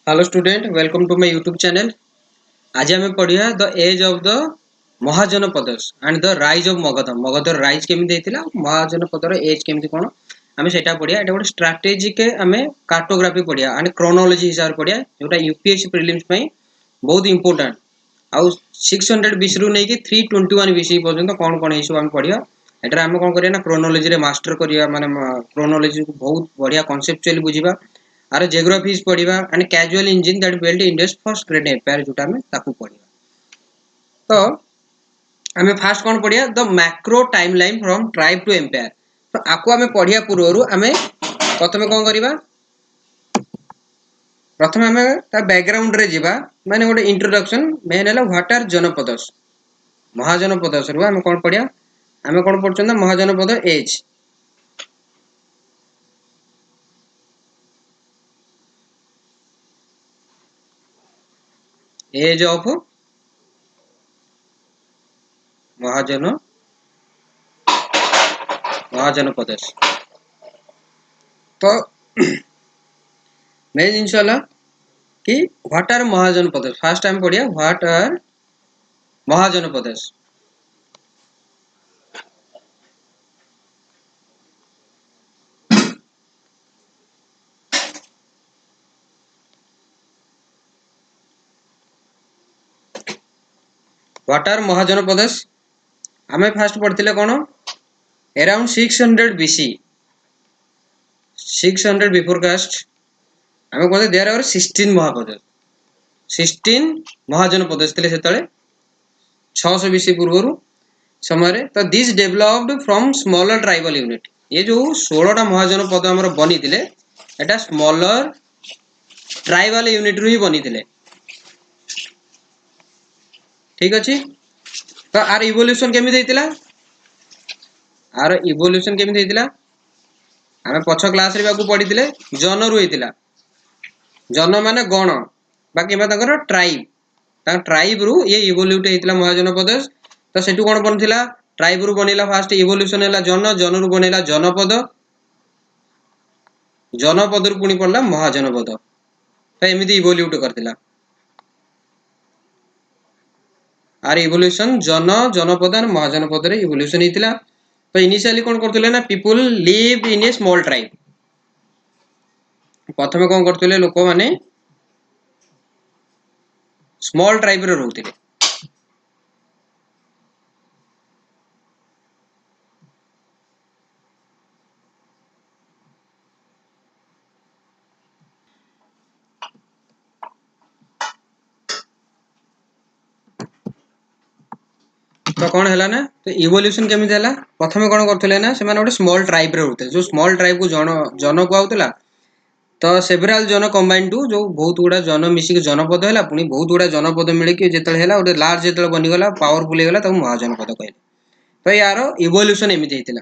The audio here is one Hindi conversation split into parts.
Hello student, welcome to my YouTube channel. आज आम पढ़िया the age of the Mahajanapadas and the rise of Magadh. मगधर राइज केमिति हेतिला, महाजनपदर एज केमिति कोन आमे सेटा पढ़िया। एटा गोटे स्ट्रैटेजी के आमे कार्टोग्राफी पढ़िया एंड क्रोनोलॉजी हिसाब से पढ़िया, जोटा यूपीएससी प्रीलिम्स पई बहुत इंपोर्टेंट। आउ 600 बीसी रु नै कि 321 बीसी पर्यंत कोन कोन इशू आमे पढ़िया। एटा आमे कोन करिया ना क्रोनोलॉजी रे मास्टर करिया, माने क्रोनोलॉजी को बहुत बढ़िया कांसेप्चुअली बुझिबा। आर जियोग्राफीज पढ़िबा and causal engine that build India's first great empire, जोटा आमे ताकू पढ़िबा। तो आमे फास्ट कोन पढ़िया the macro timeline from tribe to empire. तो आको आमे पढ़िया पूर्वरु आमे प्रथमे कोन करिबा, प्रथमे आमे ता बैकग्राउंड रे जिबा, माने गोटे इंट्रोडक्शन मेन हला व्हाट आर जनपदस। महाजनपदस रु आमे कोन पढ़िया, आमे कोन पढ़छन ना Mahajanapada age. Age of Mahajanapadas. तो मेन जिनस हला कि what are Mahajanapadas. First time पढ़िया what are Mahajanapadas. What are Mahajanapadas आमे फास्ट पढ़थिले कोन अराउंड 600 बीसी, 600 बिफोर कास्ट। आमे कहते देयर आर 16 महापदस, 16 महाजनपदस थिले सेतले 600 बीसी पूर्वरु समय। तो this developed from smaller tribal unit. ये जो 16 टा महाजनपद हमर बनी थिले, एटा स्मॉलर ट्राइबल यूनिट रु ही बनी थिले। ठीक अछि। तो आर इवोल्यूशन केमिति हेतिला, आर इवोल्यूशन केमिति हेतिला आमे पछ क्लास रे बाकू पढिथिले। जन रु हेतिला, जन माने गण बाकी बा तकर ट्राइब, ता ट्राइब रु ये इवोल्यूट हेतिला महाजनपदस। तो सेटु कोन बनथिला, ट्राइब रु बनेला फास्ट इवोल्यूशन हेला जन, जन रु बनेला जनपद, जनपद रु पुनी पड़ला महाजनपद। तो एमिति इवोल्यूट करथिला। आर इवोल्यूशन जन, जनपद और महाजनपद रे इवोल्यूशन हेतिला। तो इनिशियली कोन करथिले ना, people live in A small tribe. प्रथमे कोन करथिले लोक माने स्मॉल ट्राइब रे रहउथिले। तो कौन है ना, तो इवोल्यूशन केमिति हला, प्रथमे कोन करथिले ना, से माने गोटे स्मॉल ट्राइब रे रहउथे। जो स्मॉल ट्राइब को जन जन को आउतला, तो सेवराल जन कंबाइन टू जो बहुत गुडा जन मिसिक जनपद हैला। पुनी बहुत गुडा जनपद मिले कि जेतले हैला गोटे लार्ज जेतले बनि गला, पावरफुल हे गला, तब महाजनपद कहले। तो यार इवोल्यूशन एमिति हेतिला।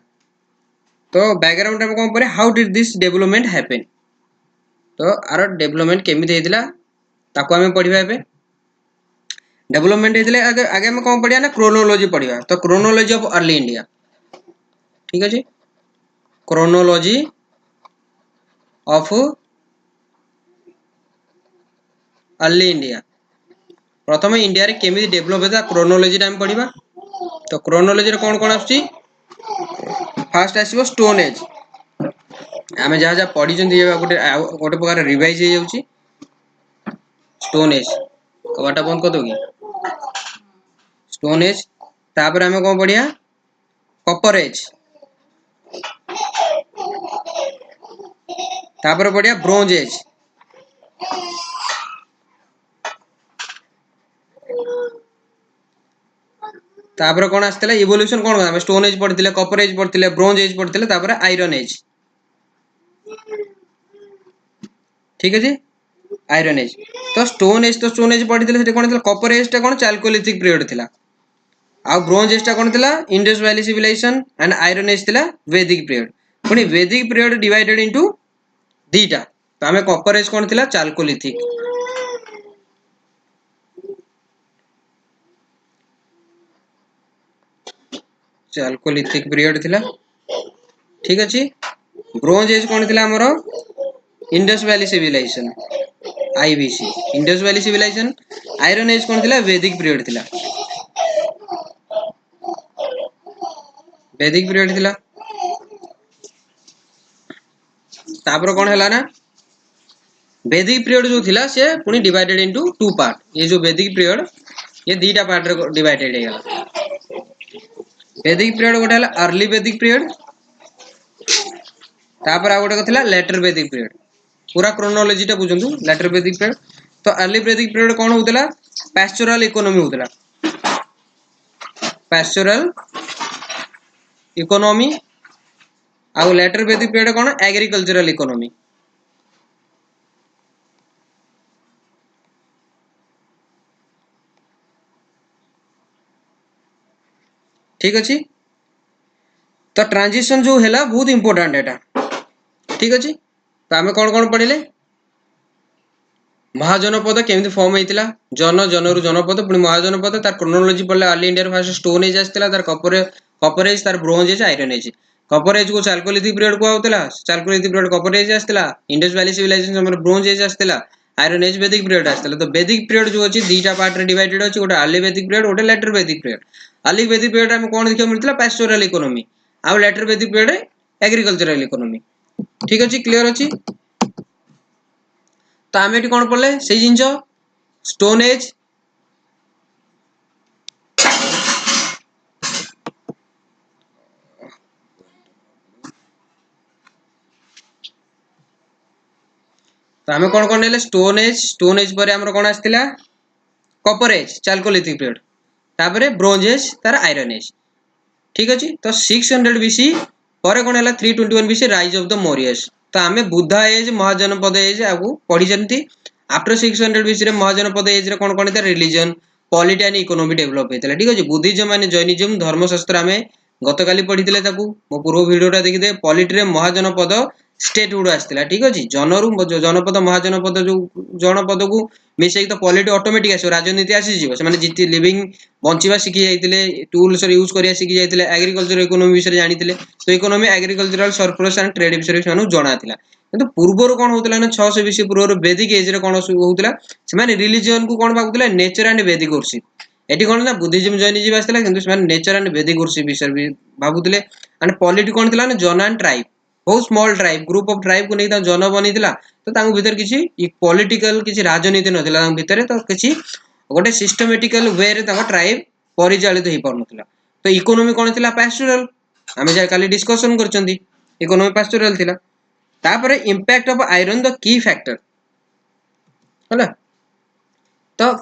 तो बैकग्राउंड में कोन परे, how did this development happen. तो आर डेवलपमेंट केमिति हेतिला ताको हमें पढिबा एबे। डेवलपमेंट हेतिले आगे आगे हम कोन पढिया ना, क्रोनोलॉजी पढिया। तो क्रोनोलॉजी ऑफ अर्ली इंडिया, ठीक अछि। क्रोनोलॉजी ऑफ अर्ली इंडिया, प्रथम इंडिया रे केमिति डेवलप हेता क्रोनोलॉजी टाइम पढिबा। तो क्रोनोलॉजी रे कोन कोन आछि, फास्ट आसीबो स्टोन एज। आमे जहा जहा पढी जंती ये गोटे गोटे प्रकार रिवाइज हे जाउची। स्टोन एज कबाटा बंद कर दो कि, स्टोन एज। तापर आमे कोन पढिया, कॉपर एज। तापर पढिया ब्रोंज एज। तापर कोन आस्तेला इवोल्यूशन कोन, हम स्टोन एज पढिथिले, कॉपर एज पढिथिले, ब्रोंज एज पढिथिले, तापर आयरन एज। ठीक अछि, आयरन एज। तो स्टोन एज पढिथिले, सेटे कोन थिला, कॉपर एज टा कोन चाल्कोलिथिक पीरियड थिला। आ ब्रोंज एज टा कोन थिला, Indus valley civilisation. And iron age थिला वैदिक पीरियड। पुनी वैदिक पीरियड डिवाइडेड इनटू दीटा। तो हमें कॉपर एज कोन थिला, चाल्कोलिथिक। चाल्कोलिथिक पीरियड थिला, ठीक अछि। ब्रोंज एज कोन थिला हमरो, Indus valley civilisation. IBC Indus valley civilisation. Iron age कौन थिला वैदिक पीरियड थिला, वैदिक पीरियड थिला। तापर कौन हैला ना वैदिक पीरियड जो थिला से पुनी डिवाइडेड इनटू टू पार्ट। ये जो वैदिक पीरियड ये दीटा पार्ट रे डिवाइडेड है। वैदिक पीरियड गोटे हला अर्ली वैदिक पीरियड, तापर आ गोटे थिला लेटर वैदिक पीरियड। पूरा क्रोनोलॉजी टा बुझंतु लेटर वैदिक पीरियड। तो अर्ली वैदिक पीरियड कौन होतला पैस्टोरल इकोनॉमी होतला, पैस्टोरल इकोनॉमी। आ लेटर वैदिक पीरियड कौन एग्रीकल्चरल इकोनॉमी। ठीक अच्छी। तो ट्रांजिशन जो है बहुत इंपोर्टेंट एटा। ठीक अच्छी। तो आम कौन कौन पढ़िले महाजनपद केमती फॉर्म होता जन जनरु जनपद पुणी महाजनपद तार क्रोनोलॉजी पढ़ले early India first stone age आसला तार कपर एज तार bronze age iron age. Copper age को चाल्कोलिथिक पीरियड कहउतला, चाल्कोलिथिक पीरियड कपर एज आसला। इंडस वैली सिविलाइजेशन हमर ब्रोंज एज आसला, आयरन एज वैदिक पीरियड आसला। तो वैदिक पीरियड जो अछि दीटा पार्ट रे डिवाइडेड अछि, गोटे अर्ली वैदिक पीरियड गोटे लेटर वैदिक पीरियड। अर्ली वैदिक पीरियड हम कोन देखियो मिलतला पैस्टोरल इकोनॉमी, आ लेटर वैदिक पीरियड एग्रीकल्चरल इकोनॉमी। ठीक अछि, क्लियर अछि। तो आम ये कौन पढ़ले से जिनस स्टोन एज, तो आम कौन कौन ने stone age, stone as per आमर कौन आसला कपर एज चाल्कोलिथिक पीरियड, तापर ब्रोंज एज तार आयरन एज। ठीक अच्छे। तो 600 बीसी पर कौन है 321 BC rise of the Mauryas. तो आम बुद्धा एज महाजनपद एज आपको पढ़ी जानती। आफ्टर 600 बीसी महाजनपद एज रे कौन कौन था religion polity and economy develop होता। ठीक अच्छे। बुद्धिज्म माने जैनिज्म धर्मशास्त्र आम गतकाली पढ़ी मो पूर्व भिडियोटा देखिदे पॉलिटी रे महाजनपद स्टेट गुड आसला। ठीक अच्छे। जनरु जनपद महाजनपद जो जनपद को मिसेक तो पॉलिटी ऑटोमेटिक आसो राजनीति आसीजिवो से माने जिति लिविंग बंचिबा शिखि जाइतिले टूल्स यूज करिया शिखि जाइतिले एग्रीकल्चर इकोनॉमी विषय जानितिले। तो economy agricultural surplus and trade विषय मानु जणा थिला। किंतु पूर्वर कोन होतला ना 600 बीसी पूर्वर वैदिक एज रे कोन होतला से माने रिलीजन को कोन भाबुतले नेचर एंड वैदिक वर्शिप। एटी कोन ना बुद्धिज्म जैनिज्म आसला किंतु से माने नेचर एंड वैदिक वर्शिप विषय भी भाबुतले। एंड पॉलिटी कोन थिला ना जन एंड ट्राइब बहुत small tribe group of tribe को नहीं जन बनीला। तो तांको भीतर किसी पॉलिटिकल किसी राजनीति नथिला तांको भीतर तो किसी गोटे सिस्टमैटिकल वे रे तांको ट्राइब परिचालित हो पारुनथिला। तो इकोनॉमी कोन थिला पैस्टोरल आमे जा काली डिस्कशन करचंदी इकोनॉमी पैस्टोरल थिला। तापरे impact of iron the key factor होला। तो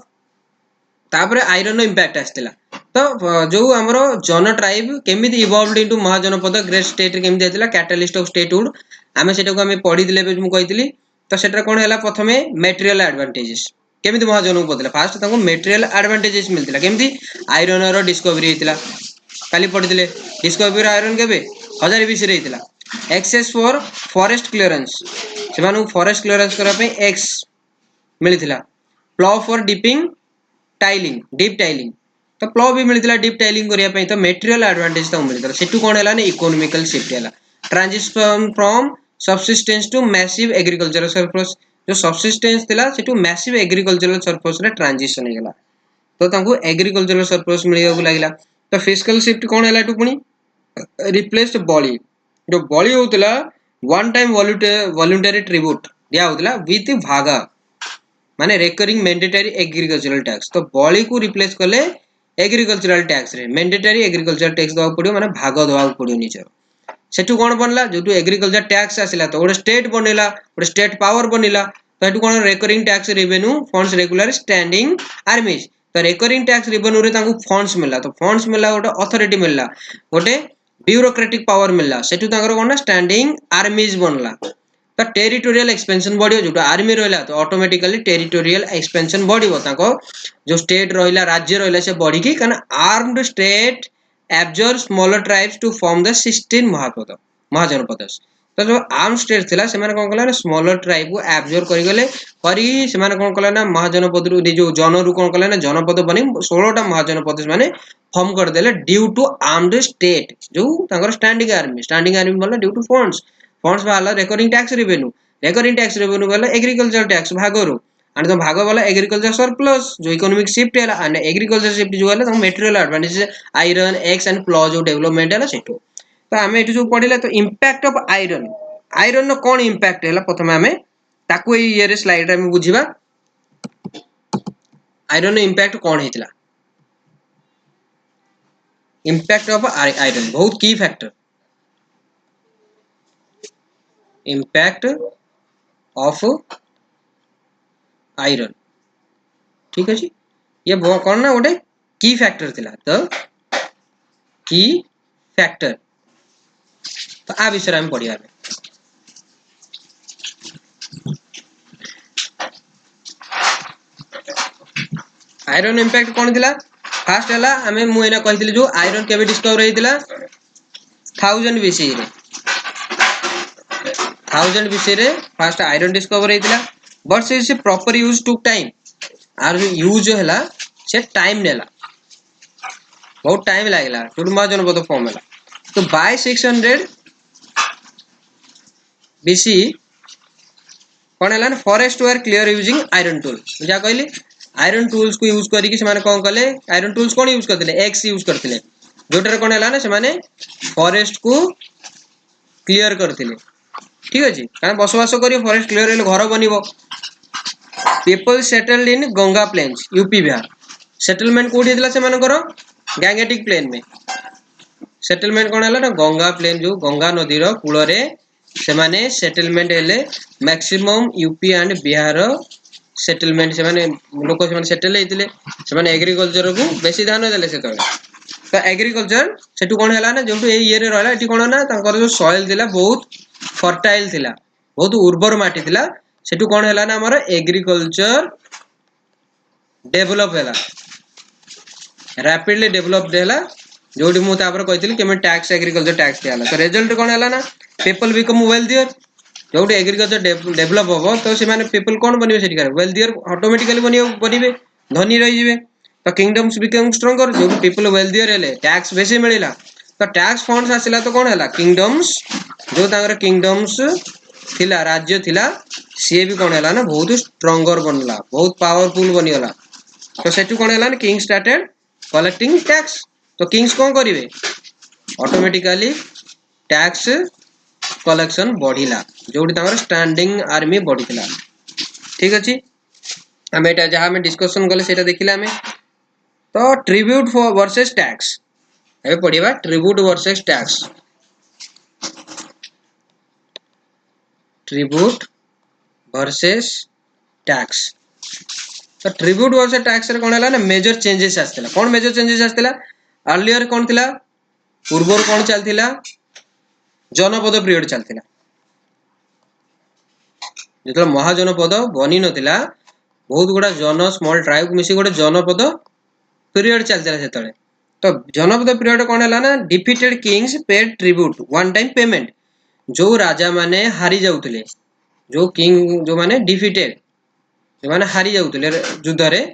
तापरे आयरन नो इंपैक्ट आस्तिला। तो जो हमरो जन ट्राइब केमिति इवॉल्वड इनटू महाजनपद ग्रेट स्टेट केमिति आइतिला कैटलिस्ट ऑफ स्टेटहुड आमे सेटा को आमे पढी दिले मु कहितली। तो सेटा कोन हैला प्रथमे मटेरियल एडवांटेजेस केमिति महाजनपद बदला फास्ट ताको मटेरियल एडवांटेजेस मिलतिला केमिति आयरन रो डिस्कवरी हेतिला काली पढी दिले। डिस्कवरी आयरन केबे 1000 बीसी रे हेतिला। एक्सेस फॉर फॉरेस्ट क्लियरेंस से मानु फॉरेस्ट क्लियरेंस करा पे एक्स मिलतिला। Plough for dipping tilling deep tilling तो प्लॉ भी मिलतिला डीप टाइलिंग करिया पे। तो मटेरियल एडवांटेज तो मिलतिला सेटु कोन हैला ने इकोनॉमिकल शिफ्ट हैला transition from subsistence to massive agricultural surplus. जो सबसिस्टेंस थिला सेटु मैसिव एग्रीकल्चरल सरप्लस रे ट्रांजिशन हे गेला। तो तांको एग्रीकल्चरल सरप्लस मिलिया को लागला। तो फिस्कल शिफ्ट कोन हैला टु पुनी रिप्लेस्ड बॉली जो बॉली होतला वन टाइम वॉलंटरी ट्रिब्यूट दिया होतला विथ भागा माने रेकरिंग मैंडेटरी एग्रीकल्चरल टैक्स। तो बॉली को रिप्लेस करले एग्रीकल्चरल टैक्स रे मैंडेटरी एग्रीकल्चरल टैक्स दवा पड़ियो माने भाग दवा पड़ियो निचर। सेटु कोन बनला जो एग्रीकल्चर टैक्स आसिला तो गोटे स्टेट बनेला गोटे स्टेट पावर बनिला। तो एटु कोन recurring tax revenue funds regular standing armies. तो रेकरिंग टैक्स रेवेन्यू रे तांको फंड्स मिलला। तो फंड्स मिलला गोटे अथॉरिटी मिलला गोटे ब्यूरोक्रेटिक पावर मिलला सेटु तांकर कोन स्टैंडिंग आर्मीज बनला। तो टेरिटोरियल एक्सपेंशन बढ़ियो जो आर्मी रहला तो ऑटोमेटिकली टेरिटोरियल एक्सपेंशन बढ़ियो ताको जो स्टेट रहला राज्य रहला से बढ़ी की कना armed state absorb smaller tribes to form the 16 Mahajanapada. तो जो आर्म स्टेट थिला से माने कोन कला ना स्मॉलर ट्राइब को एब्जॉर्ब करि गले करी से माने कोन कला ना महाजनपद रु जो जनरु कोन कला ना जनपद बनी 16 टा महाजनपद माने फॉर्म कर देले ड्यू टू आर्म्ड स्टेट जो तांकर स्टैंडिंग आर्मी बोला ड्यू टू फंड्स बाला रेकरिंग टैक्स रेवेन्यू गला एग्रीकल्चर टैक्स भागरु एंड तो भाग वाला एग्रीकल्चर सरप्लस जो इकोनॉमिक शिफ्ट है एंड एग्रीकल्चर शिफ्ट जो है material advantage iron axe and plus जो डेवलपमेंट है सेठू तो आम ये जो पढ़िला तो इंपैक्ट ऑफ आयरन आयरन नो कौन इंपैक्ट है प्रथम आम ताकू ये स्लाइड में बुझा आयरन इंपैक्ट कौन होता इंपैक्ट ऑफ आयरन बहुत की फैक्टर इंपैक्ट ऑफ आयरन ठीक अच्छे ये कौन ना गोटे की फैक्टर थिला तो की फैक्टर तो आ विषय में पढ़िया आयरन इंपैक्ट कौन थिला फास्ट है आम मुझे कही जो आयरन केवे डिस्कवर होता 1000 बीसी रे 1000 बीसी रे फास्ट आयरन डिस्कवर होता बट से प्रॉपर यूज टुक टाइम आर जो यूज जो है से टाइम नेला बहुत टाइम लगला टू महाजनपद फॉर्म है तो बाय 600 बीसी कौन है forest were clear using iron tool जहाँ कहली आयरन टूल्स को यूज करके कौन कले आयरन टूल्स कौन यूज करते एक्स यूज करते जोटार कौन है ना फॉरेस्ट को क्लियर करते ठीक अच्छे कारण बसवास कर फॉरेस्ट क्लियर घर बन people settled in Ganga plains UP Bihar settlement कौटी होता गैंगेटिक प्लेन में सेटलमेंट कौन है ना गंगा प्लेन जो गंगा नदीर कूल से माने सेटलमेंट हेले maximum UP and Bihar settlement से माने लोक से सेटल होते से एग्रीकल्चर को बेसी ध्यान देले से तो एग्रीकल्चर सेठू कौन है ना जो ये रहा ये कौन ना जो सॉइल थिला बहुत फर्टाइल थिला बहुत उर्वर माटी थिला सेठू कौन है ना हमर एग्रीकल्चर डेवलप है रैपिडली डेवलप्ड है जो मुझे कही कि टैक्स एग्रीकल्चर टैक्स दिया तो रिजल्ट कौन है ना पीपल बिकम वेल्थियर जो एग्रीकल्चर डेवलप हम तो से पीपल कौन बने वेल्थियर ऑटोमेटिकली बने धनी रही तो किंगडम्स बिकम स्ट्रंगर जो पीपल वेल्थियर है टैक्स बेसी मिलला तो टैक्स फंड्स आसला तो कौन है किंगडम्स जो किंगडम्स थिला राज्य थिला सी भी कौन है ना बहुत स्ट्रंगर बनला बहुत पावरफुल बनीगला तो सेठू कौन है ना किंग स्टार्टेड कलेक्टिंग टैक्स तो किंग्स कौन करेंगे ऑटोमेटिकली टैक्स कलेक्शन बढ़िला जो स्टैंडिंग आर्मी बढ़ी ठीक अच्छे आम एटा जहाँ आम डिस्कसन कले से देखिले आम तो ट्रिब्यूट वर्सेस टैक्स ए पढ़िबा tribute versus tax tribute versus tax तो ट्रिब्यूट वर्सेस टैक्स रे कौन है ना मेजर चेंजेस आसला कौन मेजर चेंजेस आसला अर्लियर कौन थिला पूर्वर कौन चलथिला जनपद पीरियड चलथिला जो महाजनपद बनी नथिला बहुत गुड़ा जन स्मॉल ट्राइब मिसी गोटे जनपद पीरियड चलता से तो जनपद पीरियड कौन है ना defeated Kings paid tribute one time payment जो राजा माने हारी जाउतले जो किंग जो माने डिफिटेड जो माने हारी जाउतले युद्ध रे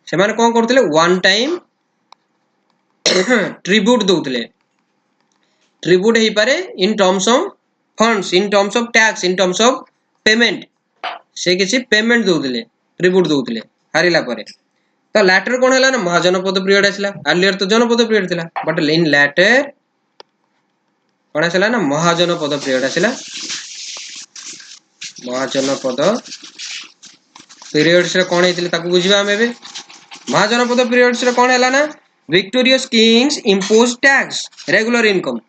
से माने कौन करतले वन टाइम ट्रिब्यूट दउतले ट्रिब्यूट हे पारे in terms of funds in terms of tax in terms of payment से किसी पेमेंट दउतले ट्रिब्यूट दउतले हारिला पारे तो लैटर कौन है ना महाजनपद पीरियड आसला अर्लियर तो जनपद पीरियड थिला बट इन लैटर कौन आसला ना महाजनपद पीरियड आसला महाजनपद पीरियड्स रे कौन हेतिले ताकू बुझिबा हम एबे महाजनपद पीरियड्स रे कौन हैला ना victorious Kings impose tax regular income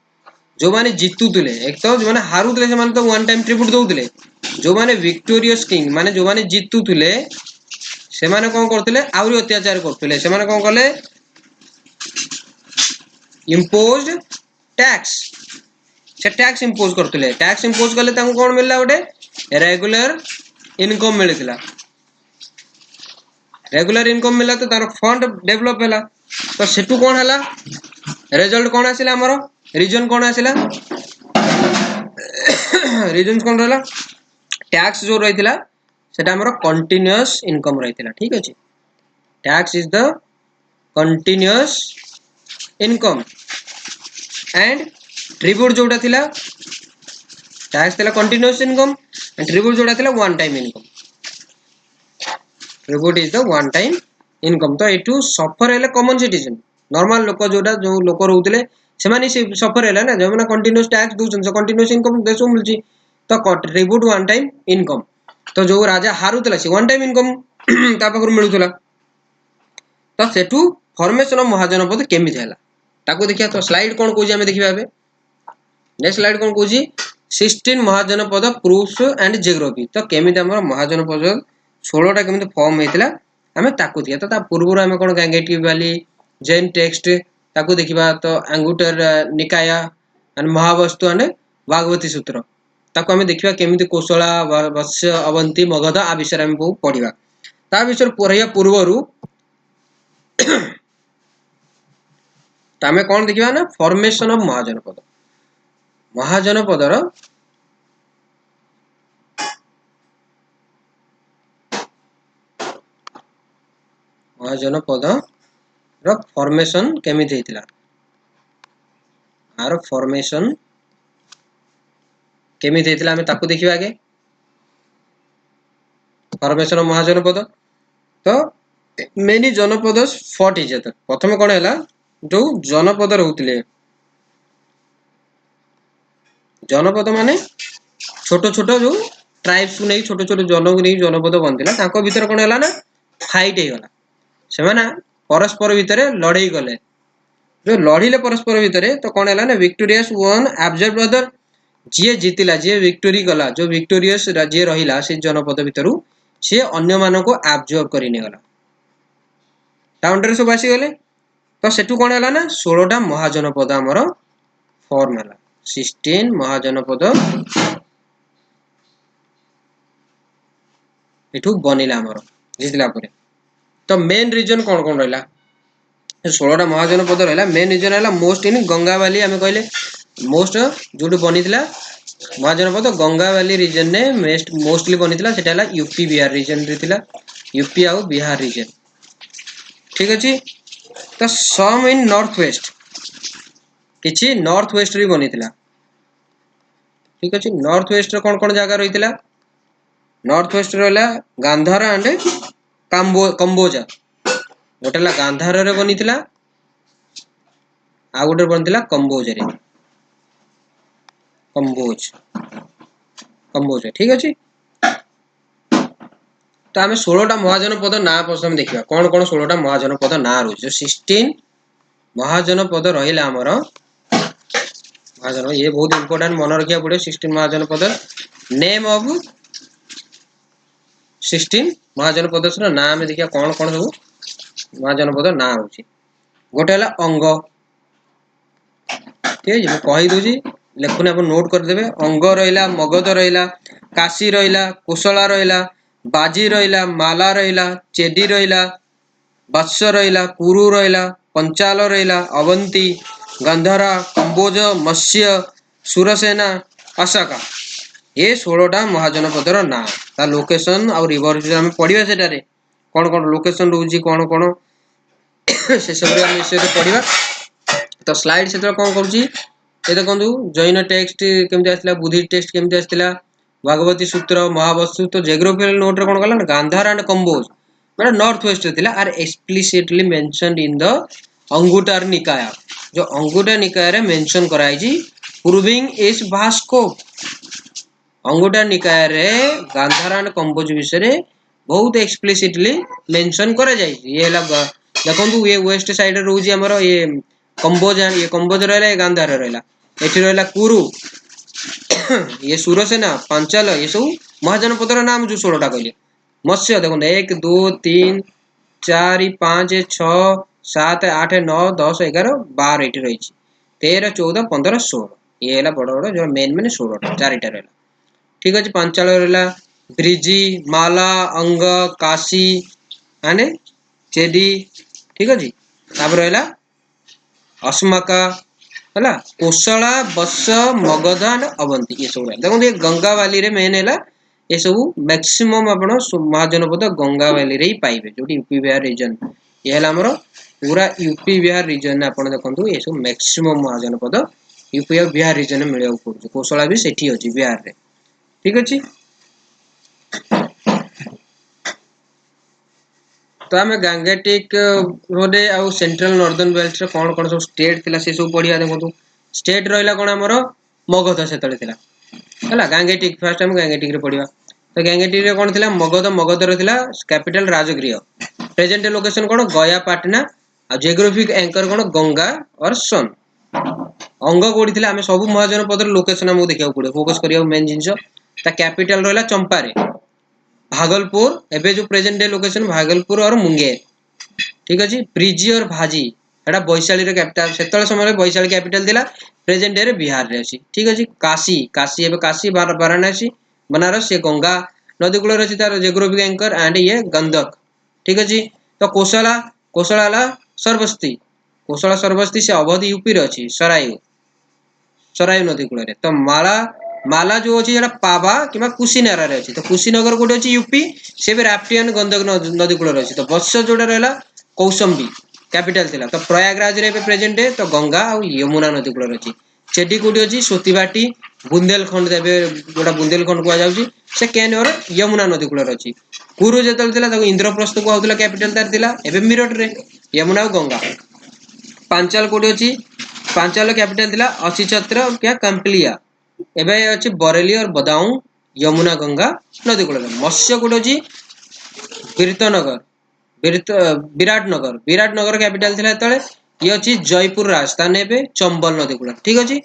जो माने जीतुतले एक तो जो माने हारुतले से माने तो वन टाइम ट्रिब्यूट दउतले जो माने विक्टोरियस किंग माने जो माने जीतुतले से माने कौन करतले आउरी अत्याचार करतले से माने कौन करले इंपोज्ड टैक्स से टैक्स इंपोज करतले टैक्स इंपोज करले ताको कौन मिलला गोटे रेगुलर इनकम मिलतिला रेगुलर इनकम मिला तो तार फंड डेवलप हैला तो सेटू कौन हैला रिजल्ट कौन आसिला हमरो रीजन कौन आसिला रीजन कौन रहला टैक्स जो रहितिला सेटा हमरो कंटीन्यूअस इनकम रहितिला ठीक अछि tax is the continuous income and tribute जोटा थिला टैक्स थिला कंटीन्यूअस इनकम एंड ट्रिब्यूट जोटा थिला one time income tribute is the one time income. तो एठू सफर हेले कॉमन सिटीजन नॉर्मल लोक जोटा जो लोक रहउतले सेमानी से सफर हेला ना जो माने कंटीन्यूअस टैक्स दूसन से कंटीन्यूअस इनकम देसो मिलची। तो ट्रिब्यूट वन टाइम इनकम। तो जो राजा हारुतला से वन टाइम इनकम ता पाखरु मिलुतला। तो सेठू फॉर्मेशन ऑफ महाजनपद केमिति हैला ताको देखिया। तो स्लाइड कोन कोजी हमें देखिबा बे नेक्स्ट स्लाइड कोन कोजी 16 महाजनपद प्रूफ्स एंड जियोग्राफी। तो केमिति हमर महाजनपद 16 टा केमिति फॉर्म हेतिला हमें ताको देखिया। तो ता पूर्वरु हमें कोन गैंगेटिव वैली जैन टेक्स्ट ताको देखिबा। तो अंगुटर निकाय एंड महावस्तु एंड भागवती सूत्र ताको हमें देखिबा केमिति कोशला वत्स्य अवंती मगध आ विषय हमें बहु पढिबा। ता विषय पढिया पूर्वरु तामे कौन देखिबा ना फॉर्मेशन ऑफ महाजनपद। महाजनपदर र फॉर्मेशन केमिति हेतिला आर फॉर्मेशन केमिति हेतिला हमें ताको देखिबा आगे फॉर्मेशन ऑफ महाजनपद। तो मेनी जनपद फॉट इच अदर। प्रथम कोन हैला जो जनपद रहउतले जनपद माने छोटो छोटो जो ट्राइब्स को नहीं छोटो छोटो जन को नहीं जनपद बनथिला ताको भीतर कोन हैला ना फाइट हे गला। से माने परस्पर भीतर लड़ाई गले जो लड़ीले परस्पर भीतर तो कोन हैला ना विक्टोरियस वन एब्जॉर्ब अदर जे जीतिला जे विक्टोरी गला जो विक्टोरियस जे रहिला से जनपद भीतरु से अन्य मानको को एब्जॉर्ब करि ने गला टाउन रे सब आसी गले। तो सेठू कोन हैला ना 16 टा महाजनपद हमर फॉर्म हैला 16 महाजनपद एठू बनिला हमर जितला परे। तो मेन रीजन कोन कोन रहला 16 टा महाजनपद रहला। मेन रीजन हैला मोस्ट इन गंगा वैली हमें कहले मोस्ट जोडू बनितला महाजनपद गंगा वैली रीजन ने मोस्टली बनितला सेटा हैला यूपी बिहार रीजन रे थिला यूपी आ बिहार रीजन ठीक अछि। तो सम इन नॉर्थ वेस्ट किछि नॉर्थ वेस्ट रे बनितला ठीक अछि। नॉर्थ वेस्ट रे कोन कोन जगह रहितला नॉर्थ वेस्ट रहला गांधार एंड कंबोजा गोटेला गांधार रे बनितला आ गोटे बनितला कंबोज रे कंबोज ठीक अछि। तो आम 16 टा महाजनपद ना प्रथम देखिबा कोन कोन 16 टा महाजनपद ना रहउछ। जो 16 महाजनपद रहिला हमर महाजन ये बहुत इंपोर्टेंट मन रखिया पड़े 16 महाजनपद नेम ऑफ 16 महाजनपद रो नाम देखिया कोन कोन सब महाजनपद ना होची। गोटे हला अंग ठीक है मैं कहि दोजी लेखुन आप नोट कर देबे। अंग रहिला मगध रहिला काशी रहिला कुशला रहिला बाजी रहिला माला रहिला चेडी रहिला वत्स रहिला कुरु रहिला पंचाल रहिला अवंती गंधरा कंबोज मत्स्य सुरसेना अशोका ये 16 टा महाजनपदर ना ता लोकेशन और रिवर हम पढिबा सेटारे कोन कोन लोकेशन रहउची कोन कोन से सब हम विषय पढिबा। तो स्लाइड से कोन करूची ए देखंतु जैन टेक्स्ट केमति आस्तिला बुद्धि टेक्स्ट केमति आस्तिला भागवती सूत्र महावस्तु। तो जियोग्राफिकल नोट रे कोन गला ना गांधार एंड कंबोज माने नॉर्थ वेस्ट थिला आर explicitly mentioned in the Anguttara Nikaya. जो अंगुटा निकाय रे मेंशन कराई जी प्रूविंग इज भास्को अंगुटा निकाय रे गांधार एंड कंबोज विषय रे बहुत एक्सप्लिसिटली मेंशन करा जाई। ये देखंतु ये वेस्ट साइड रे रहउची हमर ये कंबोज रहला ये गांधार रहला एठी रहला कुरु ये सुरसेना पांचाल ये सब महाजनपदर नाम जो 16 टा कहले। मत्स्य देखो 1 2 3 4 5 6 7 8 9 10 11 12 एठी रही 13 14 15 16 ये हैला बड़ बड़ जो मेन मेन 16 टा चारिटा रहला ठीक अछि। पांचाल रहला ब्रिजी माला अंग काशी आने चेडी ठीक अछि। तापर रहला अस्मका हला कोशला बत्स मगध एंड अवंती ये सब देखो ये गंगा वाली रे मेन हैला ये सब मैक्सिमम आपण महाजनपद गंगा वैली रे ही पाइबे जो यूपी बिहार रीजन ये हैला हमरो पूरा यूपी बिहार रीजन आपण देखंतु ये सब मैक्सिमम महाजनपद यूपी और बिहार रीजन में मिलिया पड़छ। कोशला भी सेठी अछि बिहार रे ठीक अछि। तो आम गांगेटिक रोडे आउ सेंट्रल नॉर्दर्न बेल्ट रे कौन कौन सब स्टेट थिला से सब पढ़िया देखो स्टेट रहिला कोन हमर मगध सेतले थिला हला गांगेटिक फर्स्ट हम गांगेटिक रे पढ़िया तो गांगेटिक रे कोन थिला मगध मगध रे थिला कैपिटल राजगृह प्रेजेंट लोकेशन कोन गया पाटना आ जियोग्राफिक एंकर कोन गंगा और सन अंग कोडी थिला हमें सब महाजनपद रे लोकेशन हम देखिया पड़े फोकस करिया मेन जिंस ता कैपिटल रहला चंपारे भागलपुर एबे जो प्रेजेंट डे लोकेशन भागलपुर और मुंगेर ठीक अछि प्रिजी और भाजी एटा वैशाली रे कैपिटल सेतल समय रे वैशाली कैपिटल दिला प्रेजेंट डे रे बिहार रे अछि ठीक अछि काशी काशी एबे काशी वाराणसी बनारस ये गंगा नदी कूल रे अछि तार जियोग्राफिक एंकर एंड ये गंडक ठीक अछि तो कोसला कोसला कोसला सरबस्ती से अवधि यूपी रे अछि सरायु नदी कूल रे तो माला माला जो अछि एटा पावा किबा कुशीनगर रे अछि तो कुशीनगर कोडी अछि यूपी से भी राप्तियन गंडक नदी कूल रे अछि तो वत्स जोडा रहला कौशंबी कैपिटल थिला तो प्रयागराज रे प्रेजेंट डे तो गंगा और यमुना नदी कूल रे अछि चेडी कोडी अछि सोतीबाटी बुंदेलखंड देबे जोडा बुंदेलखंड को जाउची से केन और यमुना नदी कूल रे अछि कुरु जेतल थिला ताको इंद्रप्रस्थ को आउतला कैपिटल तार थिला एबे मिरट रे यमुना और गंगा पांचाल कोडी अछि पांचाल कैपिटल थिला असिचत्र क्या कंप्लिया एबे अछि बरेली और बदाऊं यमुना गंगा नदी कूल रे मत्स्य कोडी अछि कीर्तनगर विराटनगर कैपिटल थिला तळे ये अछि जयपुर राजस्थान एबे चंबल नदी कूल ठीक अछि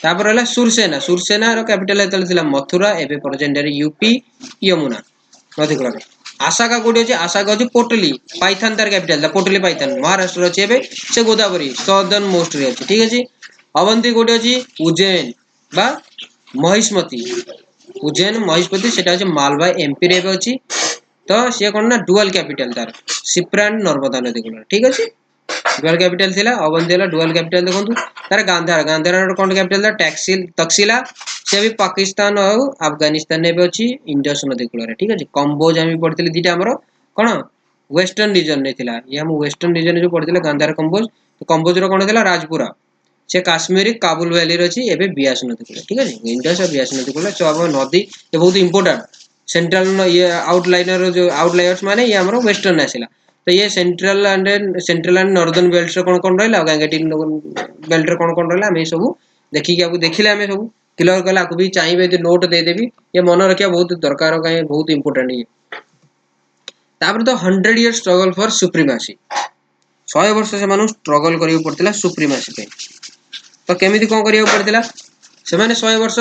तापर हला सुरसेना रो कैपिटल एतल थिला मथुरा एबे प्रेजेंट रे यूपी यमुना नदी कूल रे आसाका कोडी अछि आसाका अछि पोटली पाइथन तार कैपिटल पोटली पाइथन महाराष्ट्र अछि एबे से गोदावरी सदर्न मोस्ट रे अछि ठीक अछि अवंती कोडी अछि उज्जैन बा महिष्मती उज्जैन महिष्मती सेटा अछि मालवा एमपी रे अछि तो से कोन ना डुअल कैपिटल तार सिप्रान नर्मदा नदी कूल ठीक अछि डुअल कैपिटल थिला अवंती हला डुअल कैपिटल देखंतु तार गांधार रो कोन कैपिटल था टैक्सिल तक्षशिला से भी पाकिस्तान और अफगानिस्तान ने भी अछि इंडस नदी कूल रे ठीक अछि कंबोज हम पढ़थिले दीटा हमरो कोन वेस्टर्न रीजन ने थिला ये हम वेस्टर्न रीजन जो पढ़थिले गांधार कंबोज तो कंबोज रो कोन थिला राजपुरा से काश्मीरी काबुल वैली रे अछि एबे बियास नदी कूल ठीक अछि इंडस और बियास नदी कूल सब नदी ये बहुत इंपोर्टेंट सेंट्रल ये आउटलाइनर जो आउटलायर्स माने ये हमरो वेस्टर्न आसिला तो ये सेंट्रल एंड नॉर्दर्न बेल्ट रे कोन रहला गैंगेटिक बेल्ट रे कोन रहला हम सब देखि के आपको देखिले हम सब क्लियर कला आपको भी चाहिए तो नोट दे देबी ये मन रखिया बहुत दरकार का बहुत इंपोर्टेंट ये तापर तो 100 इयर स्ट्रगल फॉर सुप्रीमेसी 100 वर्ष से मानु स्ट्रगल करियो पड़तिला सुप्रीमेसी पे तो केमिति कोन करियो पड़तिला से माने 100 वर्ष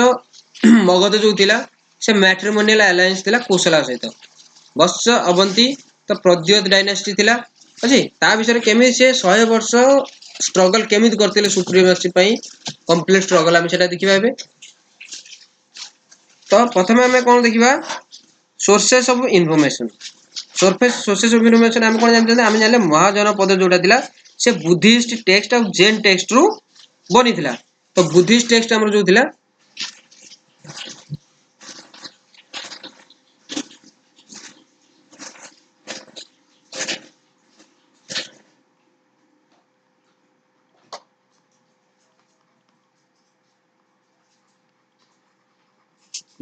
मगध जो थिला से मैट्रिमोनियल अलायंस थिला कोसला सहित वत्स अवंती तो प्रद्योत डायनेस्टी थिला अछि ता विषय केमि से 100 वर्ष स्ट्रगल केमिति करथिले सुप्रीमेसी पई कंप्लीट स्ट्रगल हम सेटा देखिबा एबे तो प्रथमे हमें कोन देखिबा sources of information sources of information हम कोन जानते हम जानले महाजनपद जोटा थिला से बुद्धिस्ट टेक्स्ट और जैन टेक्स्ट रु बनी थिला तो बुद्धिस्ट टेक्स्ट हमर जो थिला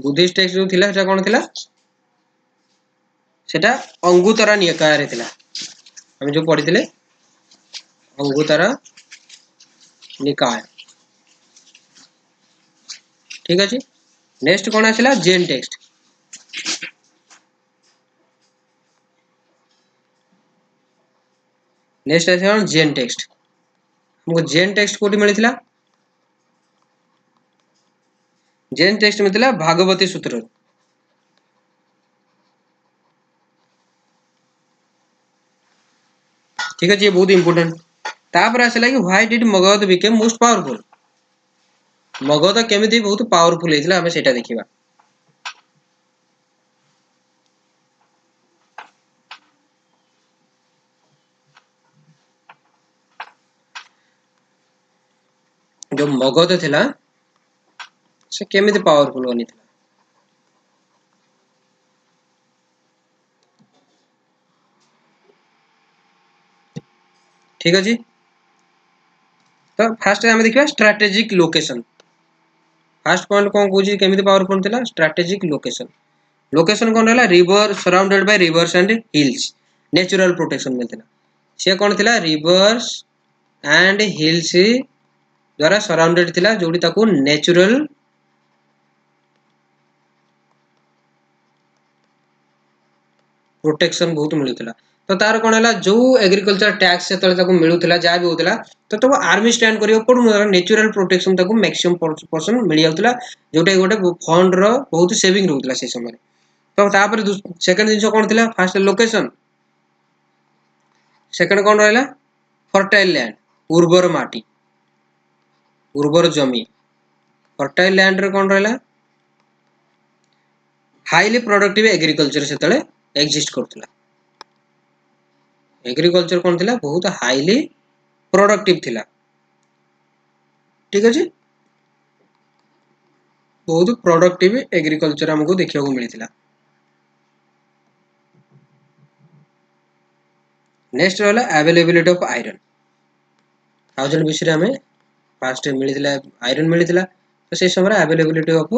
बुद्धिस्ट टेक्स्ट जो थिला सेटा कोन थिला सेटा अंगुतरा निकाय रे थिला हम जो पढ़िथिले अंगुतरा निकाय ठीक अछि नेक्स्ट कोन आसिला जैन टेक्स्ट नेक्स्ट आसिला जैन टेक्स्ट हमको जैन टेक्स्ट कोठी मिलिथिला जैन टेक्स्ट मिलिथिला भागवती सूत्र ठीक है ये बहुत इंपोर्टेंट तापर आसिला कि why did Magadh became most powerful Magadh केमिति बहुत पावरफुल हेतिला हमें सेटा देखिबा जो मगध थिला से केमिति पावरफुल बनी थिला ठीक अछि तो फर्स्ट हम देखिबा स्ट्रेटेजिक लोकेशन फर्स्ट पॉइंट कोन कोजी केमिति पावरफुल थिला स्ट्रेटेजिक लोकेशन लोकेशन कोन रहला river surrounded by reverse and hills natural protection मिलता सी कौन थिला रिवर्स एंड हिल्स द्वारा सराउंडेड थिला जोड़ी ताकू नेचुरल प्रोटेक्शन बहुत मिलूला तो तार कौन है जो एग्रीकल्चर टैक्स से मिलूला जहाँ भी होता तो तब आर्मी स्टैंड करियो पड़ू नेचुरल प्रोटेक्शन ताकू मैक्सिमम पर्सन मिल जाउतला जोटा गोटे फंड रो बहुत सेविंग रहउतला से समय तो तापर सेकंड जिंस कौन थिला फर्स्ट लोकेशन सेकंड कौन रहला फर्टाइल लैंड उर्वर माटी उर्वर जमी फर्टाइल लैंड रे कौन रहला हाईली प्रोडक्टिव एग्रीकल्चर से एग्जिस्ट करथला एग्रीकल्चर कौन थिला बहुत हाईली प्रोडक्टिव थिला ठीक अछि बहुत प्रोडक्टिव एग्रीकल्चर हमको देखिया को मिलथिला नेक्स्ट रहला availability of iron thousand BC रे हमें फास्ट मिलथिला आयरन मिलथिला तो से समय अवेलेबिलिटी ऑफ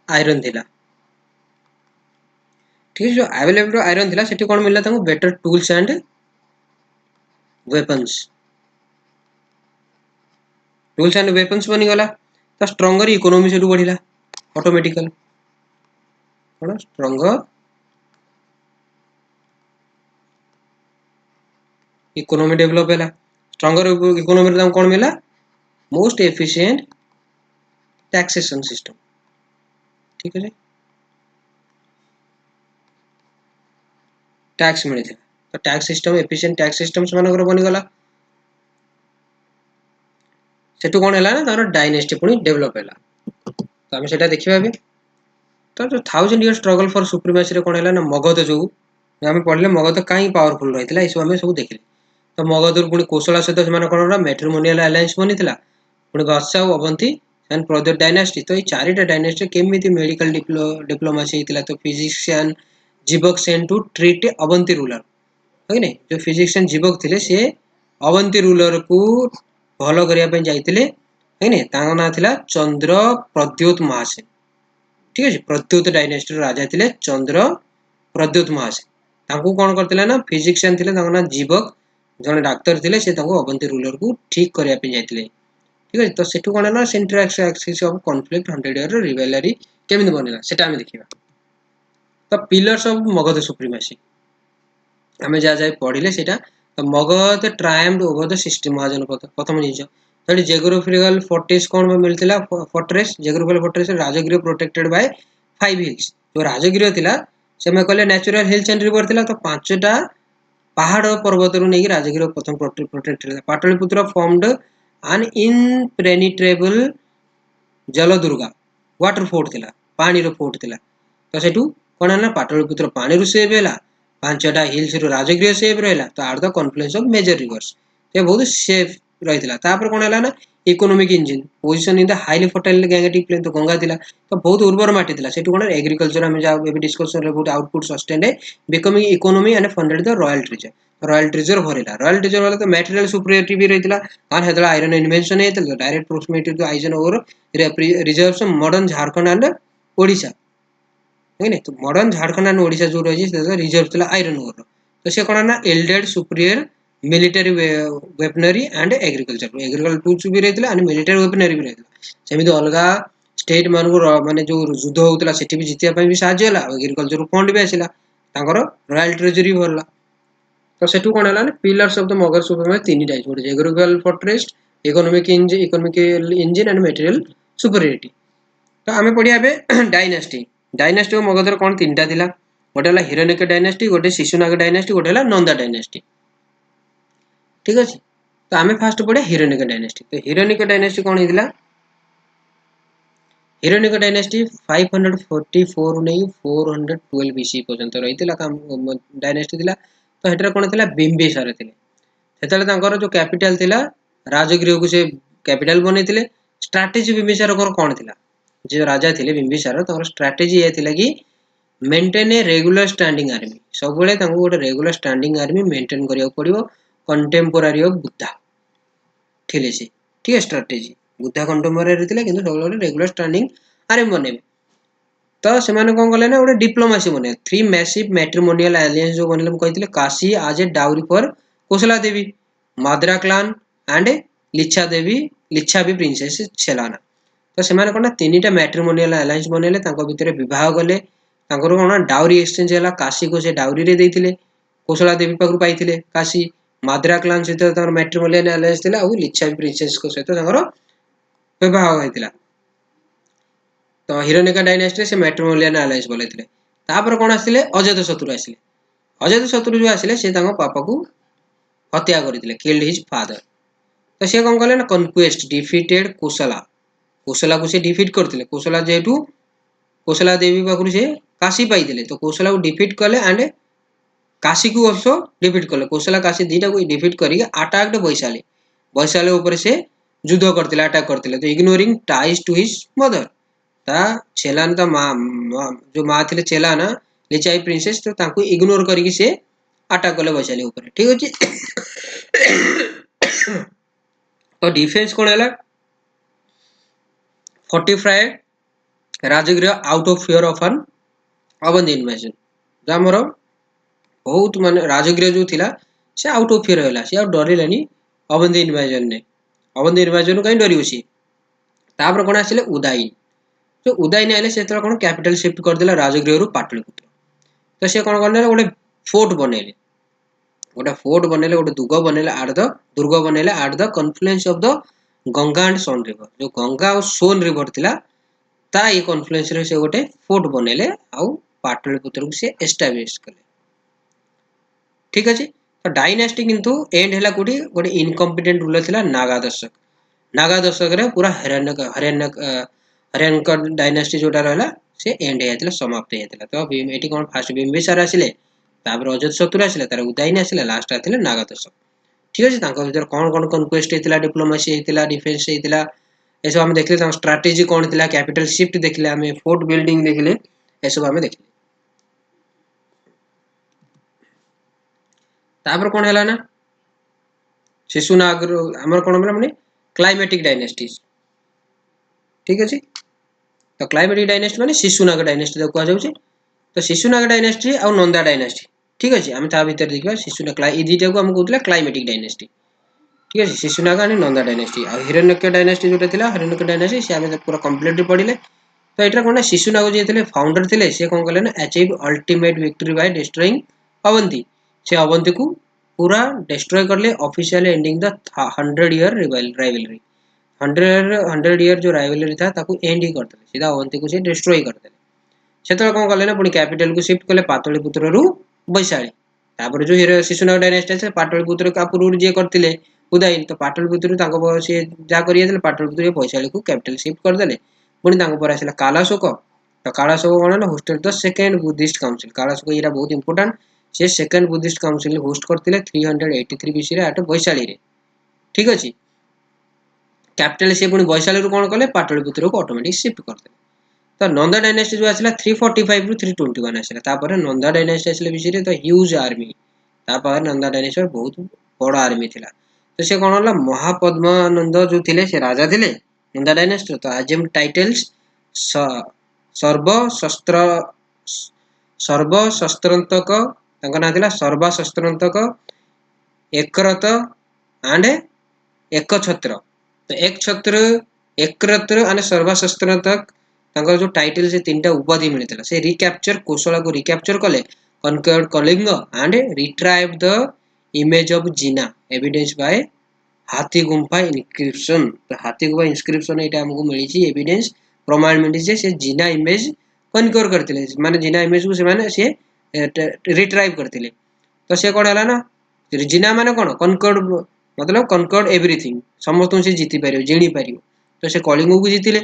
आयरन थिला ठीक है जो अवेलेबिलिटी ऑफ आयरन थिला सेठी कोन मिलला ताको बेटर टूल्स एंड वेपन्स बनी गला तो स्ट्रॉन्गर इकोनॉमी से बढ़िला ऑटोमेटिकल कोन स्ट्रॉन्गर इकोनॉमी डेवलप हैला स्ट्रॉन्गर इकोनॉमी रे कोन मिला मोस्ट एफिशिएंट टैक्सेशन सिस्टम ठीक है टैक्स मिले तो tax system efficient tax system से मानकर बनी गला सेटू कोन हैला ना तार डायनेस्टी पुनी डेवलप हैला तो हम सेटा देखिबा भी तो जो 1000 इयर स्ट्रगल फॉर सुप्रीमेसी रे कोन हैला ना मगध जो हम पढ़ले मगध काई पावरफुल रहितला इसो हम सब देखले तो मगध पुनी कोशला सहित से माने कोन मैट्रिमोनियल अलायंस बनितला पुनी गस्सा अवंती एंड प्रदर डायनेस्टी तो ये चारिटा डायनेस्टी केमिति मेडिकल डिप्लोमेसी हितला तो physician Jivaka sent to treat Avanti ruler है नहीं जो फिजिशियन जीवक थिले से अवंती रूलर को भलो करिया पे जाइतिले है नहीं तांगा ना थिला चंद्र प्रद्योत महासेन ठीक है प्रद्योत डायनेस्टी राजा थिले चंद्र प्रद्योत महासेन तांको कोन करथिले ना फिजिशियन थिले तांगा ना जीवक जने डॉक्टर थिले से तांको अवंती रूलर को ठीक करिया पे जाइतिले ठीक है तो सेठु कोन ना centre axis of conflict 100 year rivalry केमिन बनेला सेटा हम देखिबा तो पिलर्स ऑफ मगध सुप्रीमेसी हमें जा जाय पढ़िले सेटा तो Magadh triumphed over the system Mahajanapada प्रथम जिंस तो जियोग्राफिकल फोर्ट्रेस कोन में मिलथिला fortress geographical fortress Rajgriha protected by 5 hills जो राजगृह थिला से में कहले नेचुरल हिल्स एंड रिवर थिला तो पांचटा पहाड़ पर्वत रु नेकी राजगृह प्रथम प्रोटेक्टेड थिला पाटलिपुत्र फॉर्मड एन इनपेनिट्रेबल जलदुर्गा वाटर फोर्ट थिला पानी रो फोर्ट थिला तो सेठू कोन ना पाटलिपुत्र पानी रु सेव हैला पांचटा हिल्स रु राजगृह सेव रहला तो are the confluence of major rivers ते बहुत सेफ रहितला तापर कोन हैला ना economic engine position in the highly fertile Gangetic plain तो गंगा थिला तो बहुत उर्वर माटी थिला सेठू कोन एग्रीकल्चर हम जा एबी डिस्कशन रे बहुत output sustain becoming economy and funded the royal treasure भरेला रॉयल ट्रेजर वाला तो मटेरियल सुपीरियरिटी भी रहितला और हेतला आयरन इन्वेंशन हेतला direct proximity to iron ore reserves modern Jharkhand and Odisha है नहीं तो मॉडर्न झारखंड एंड ओडिशा जो रही है रिजर्व थिला आयरन ओर तो से कोन ना yielded superior military weaponry and agriculture tools भी रहितला एंड मिलिटरी वेपनरी भी रहितला सेमिति अलगा स्टेट मानू माने जो युद्ध होतला सेठी भी जितिया पई भी साहाय्य होला एग्रीकल्चर फंड भी आसिला तांकर रॉयल ट्रेजरी भरला तो सेठू कोन हला pillars of the Magadh supremacy तीन टाइप गोटे geographical fortress economic engine and material superiority तो आमे पढिया बे डायनेस्टी मगध रे कोन तीनटा थिला गोटे हला हिरण्यक डायनेस्टी गोटे शिशुनाग डायनेस्टी गोटे हला नंदा डायनेस्टी ठीक अछि तो आमे फास्ट पढिया हिरण्यक डायनेस्टी तो हिरण्यक डायनेस्टी कोन हितला हिरण्यक डायनेस्टी 544 नै 412 बीसी पर्यंत रहितला काम डायनेस्टी थिला तो हेटर कोन थिला बिंबिसार थिले सेतले तांकर जो कैपिटल थिला राजगृह को से कैपिटल बनेथिले स्ट्रेटजी बिंबिसार कोन थिला जो राजा थिले बिंबिसार तांकर स्ट्रेटजी ए थिला कि maintain a regular standing army सब बेले तांको गोटे रेगुलर स्टैंडिंग आर्मी मेंटेन करिया पड़िबो कंटेम्पोरारी ऑफ बुद्धा थिले से ठीक है स्ट्रेटजी बुद्धा कंटेम्पोरारी थिले किंतु सब बेले रेगुलर स्टैंडिंग आर्मी बनेबे तो सेमाने कौन कले ना गोटे डिप्लोमेसी बने 3 मैसिव मैट्रिमोनियल एलियंस जो बनले कहते काशी आज a dowry for Kosala Devi Madra clan and Lichchhavi princess छेलाना तो सेमाने कोन तीनटा मैट्रिमोनियल एलायंस बनेले तांको भितरे विवाह गले तांकर कोन डाउरी एक्सचेंज हला काशी को से डाउरी रे देथिले कोसला देवी पाखरु पाइथिले काशी माद्रा क्लान सहित तांकर मैट्रिमोनियल एलायंस थिला और लिच्छा भी प्रिंसेस को सहित तांकर विवाह होइतिला तो हिरण्यका डायनेस्टी से मैट्रिमोनियल एलायंस बोलेथिले तापर कोन आसिले अजातशत्रु आसिले अजातशत्रु जो आसिले से तांको पापा को हत्या करथिले किल्ड हिज फादर तो से कोन कले ना कन्क्वेस्ट डिफीटेड कोसला कोसला को से डिफीट करथिले कोसला जेतु कोसला देवी पाखरु से काशी पाइथिले तो कोसला को डिफीट कले एंड काशी को आल्सो डिफीट कले कोसला काशी दीटा को डिफीट करी अटैक्ड वैशाली वैशाली ऊपर से युद्ध करथिले अटैक करथिले तो ignoring ties to his mother ता छेलान ता जो माँ थिले छेलाना लिचाई प्रिंसेस तो तांको इग्नोर करी से अटैक कले वैशाली ऊपर ठीक अछि तो डिफेंस कोन हला fortified Rajgriha out of fear of an Avanti invasion जामरो बहुत माने राजगृह जो थिला से आउट ऑफ फियर होला से डरिलानी अवंती इन्वेजन कहीं डरी बसी तापर कोन आसिले उदयन तो उदयन आइले से तरा कोन कैपिटल शिफ्ट कर देला राजगृह रु पाटलिपुत्र तो से कोन करले गोटे फोर्ट बनेले गोटे दुर्ग बनेले at the confluence of the Ganga and Son river जो गंगा और सोन रिवर थिला ता ये कन्फ्लुएंस रे से गोटे फोर्ट बनेले आउ पाटलिपुत्र को से एस्टैब्लिश कले ठीक अछि तो डायनेस्टी किंतु एंड हैला कोठी गोटे इनकॉम्पिटेंट रूलर थिला नागा दशक रे पूरा हरियाणा डायनेस्टी जोटा रहला से एंड हेतला समाप्त हेतला तो एटी कोन फर्स्ट बिंबिसार आसिले तापर अजातशत्रु आसिले तार उदयन आसिले लास्ट आथिले नागा दशक ठीक अछि तांको भीतर कोन कोन कन्क्वेस्ट हेतला डिप्लोमेसी हेतला डिफेंस हेतला एसो हम देखले तां स्ट्रेटजी कोन थिला कैपिटल शिफ्ट देखले हमें फोर्ट बिल्डिंग देखले एसो हमें देखले तापर कोन हैला ना शिशुनाग हमर कोन माने क्लाइमेटिक डायनेस्टीज ठीक अछि तो क्लाइमेटिक डायनेस्टी माने शिशुनाग डायनेस्टी को कहा जाउछि तो शिशुनाग डायनेस्टी और नंदा डायनेस्टी ठीक अछि हम ता भीतर देखबा शिशुनाग ई दीटा को हम कहउतला क्लाइमेटिक डायनेस्टी ठीक अछि शिशुनाग और नंदा डायनेस्टी और हिरण्यक डायनेस्टी जोटा थिला हिरण्यक डायनेस्टी से हम पूरा कंप्लीटली पढिले तो एटा कोन शिशुनाग जे थिले फाउंडर थिले से कोन कले ना achieve ultimate victory by destroying Avanti से अवंती को पूरा डिस्ट्रॉय करले officially ending the 100 year rivalry 100 year जो राइवलरी था ताको एंड ही करते सीधा अवंती को से डिस्ट्रॉय करते सेतल कोन कले ना पुनी कैपिटल को शिफ्ट कले पाटलिपुत्र रु वैशाली तापर जो हिर शिशुनाग डायनेस्टी से पाटलिपुत्र का पूर्व जे करथिले उदयन तो पाटलिपुत्र ताको से जा करिए देले पाटलिपुत्र वैशाली को कैपिटल शिफ्ट कर देले पुनी ताको पर आसिला कालाशोक तो कालाशोक कोन ना hosted the second Buddhist council Kalashoka era बहुत इंपोर्टेंट से सेकंड बुद्धिस्ट काउंसिल होस्ट करथिले 383 बीसी रे आट वैशाली रे ठीक अछि कैपिटल से पुनी वैशाली रु कोन कले पाटलिपुत्र को ऑटोमेटिक शिफ्ट करते तो नंदा डायनेस्टी जो आसिला 345 रु 321 आसिला तापर नंदा डायनेस्टी आसिले बीसी रे तो ह्यूज आर्मी तापर नंदा डायनेस्टी बहुत बड़ आर्मी थिला तो से कोन होला महापद्मानंद जो थिले से राजा थिले नंदा डायनेस्टी तो आजम टाइटल्स सर्व शस्त्रांतक तांका ना थिला सर्व शस्त्रांतक एकरत एंड एकछत्र तो एक छत्र एकरत्र आणि सर्व शस्त्रांतक तांका जो टाइटल से तीनटा उपाधि मिलथिला से रिकैप्चर कोसला को रिकैप्चर कले conquered Kalinga and retrieve the image of Jina evidence by Hathigumpha इनस्क्रिप्शन तो हाथी गुंफा इनस्क्रिप्शन एटा हमको मिली छी एविडेंस प्रमाण मिली जे से जीना इमेज कनक्वर करथिले माने जीना इमेज को से माने से रिट्राइव करथिले तो से कोन हला ना जीना माने कोन कनक्वर्ड मतलब कनक्वर्ड एवरीथिंग समस्त से जीति पारियो जेणी पारियो तो से कलिंग को जीतिले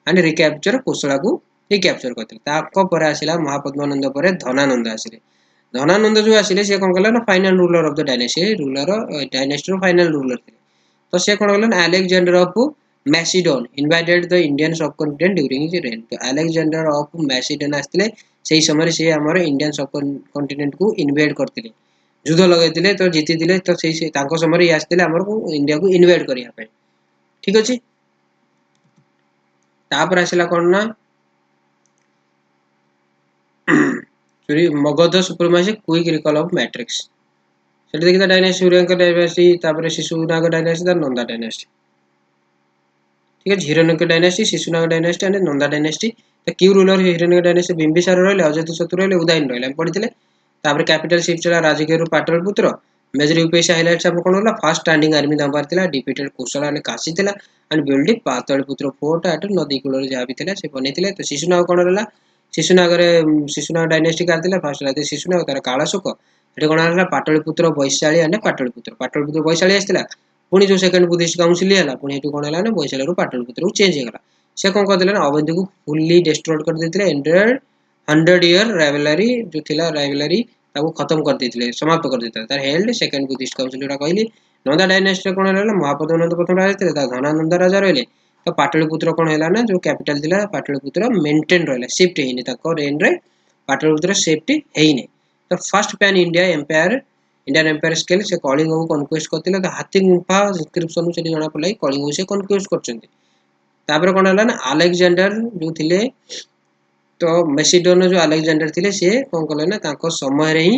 एंड रिकैप्चर कोसला को रिकैप्चर करथिले ताको पर आसिला महापद्मानंद पर धनानंद आसिले धनानंद जो आसिले से कोन कला ना final ruler of the dynasty final ruler थे तो से कोन कला Alexander of Macedon invited the Indian subcontinent during his reign तो अलेक्जेंडर ऑफ मैसिडोन आस्तिले सेही समय से हमर इंडियन सबकॉन्टिनेंट को इन्वेड करथिले युद्ध लगैतिले तो जीतितिले तो सेही तांको समय आस्तिले हमर को इंडिया को इन्वेड करिया पे ठीक अछि तापर आसिला कोन ना Magadh supremacy quick recall of matrix सेठी देखिता डायनेस्टी सूर्यंक डायनेस्टी तापर शिशुनाग डायनेस्टी नंदा डायनेस्टी ठीक है Haryanka dynasty Shishunaga dynasty and Nanda dynasty तो key ruler Haryanka dynasty Bimbisara रहिले अजातशत्रु रहिले उदयन रहिले हम पढ़िथिले तापर कैपिटल शिफ्ट चला Rajgir Pataliputra major UPS highlights हम कोन होला फर्स्ट स्टैंडिंग आर्मी दंबार थिला डिफीटेड कोसला एंड काशी थिला and build Pataliputra fort eight नदी कूल जहाँ भी थिला से बनेथिले तो शिशुनाग कोन रहला शिशुनाग डायनेस्टी का थिला फर्स्ट राजा शिशुनाग तार कालाशोक एठी कोन रहला पाटलिपुत्र वैशाली एंड पाटलिपुत्र वैशाली आस्थिला पुणी जो सेकंड बुद्धिस्ट काउंसिल है पुणी एठी कोन हैला ना वैशाली रु पाटलिपुत्र को चेंज हेगला से कोन करदेले ना अवंती को फुल्ली डिस्ट्रॉय कर देथिले 100 ईयर राइवलरी जो थिला राइवलरी ताको खत्म कर देथिले समाप्त कर देथिले तार हेल्ड सेकंड बुद्धिस्ट काउंसिल रा कहली नंदा डायनेस्टी कोन हैला महापद्मनंद प्रथम राजा थिले ता धनानंद राजा रहले तो पाटलिपुत्र कोन हैला ना जो कैपिटल थिला पाटलिपुत्र मेंटेन रहला शिफ्ट हेनी ताको रेन रे पाटलिपुत्र शिफ्ट हेनी तो first pan India empire Indian empire scale से कलिंग को कन्क्वेस्ट करथिले तो हाथी गुंफा इंस्क्रिप्शन से जणा पड़ला कलिंग से कन्क्वेस्ट करचंती तापर कोन हैला ना अलेक्जेंडर जो थिले तो मेसिडोन जो अलेक्जेंडर थिले से कोन कले ना ताको समय रे ही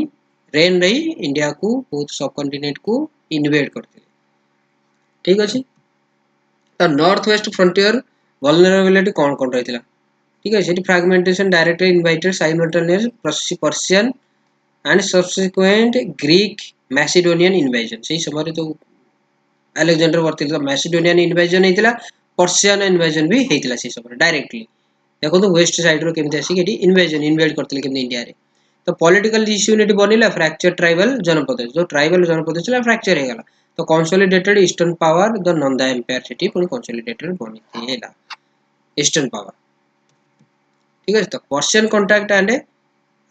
रेन रे इंडिया को बहुत सब कॉन्टिनेंट को इन्वेड करथिले ठीक अछि तो नॉर्थ वेस्ट फ्रंटियर वल्नरेबिलिटी कोन कोन रहितला ठीक है सेठी fragmentation directly invited simultaneous Persian and subsequent Greek Macedonian invasion से समय तो अलेक्जेंडर वर्तिल मैसिडोनियन इन्वेजन हेतिला पर्शियन इन्वेजन भी हेतिला से समय डायरेक्टली देखो तो वेस्ट साइड रो केमते आसी केटी इन्वेजन इन्वेड करथिले केमते इंडिया रे तो पॉलिटिकल यूनिटी बनिला फ्रैक्चर ट्राइबल जनपद जो ट्राइबल जनपद छला फ्रैक्चर हे गला तो consolidated eastern power the Nanda empire city पुनी कंसोलिडेटेड बनिथिला ईस्टर्न पावर ठीक है तो Persian contact and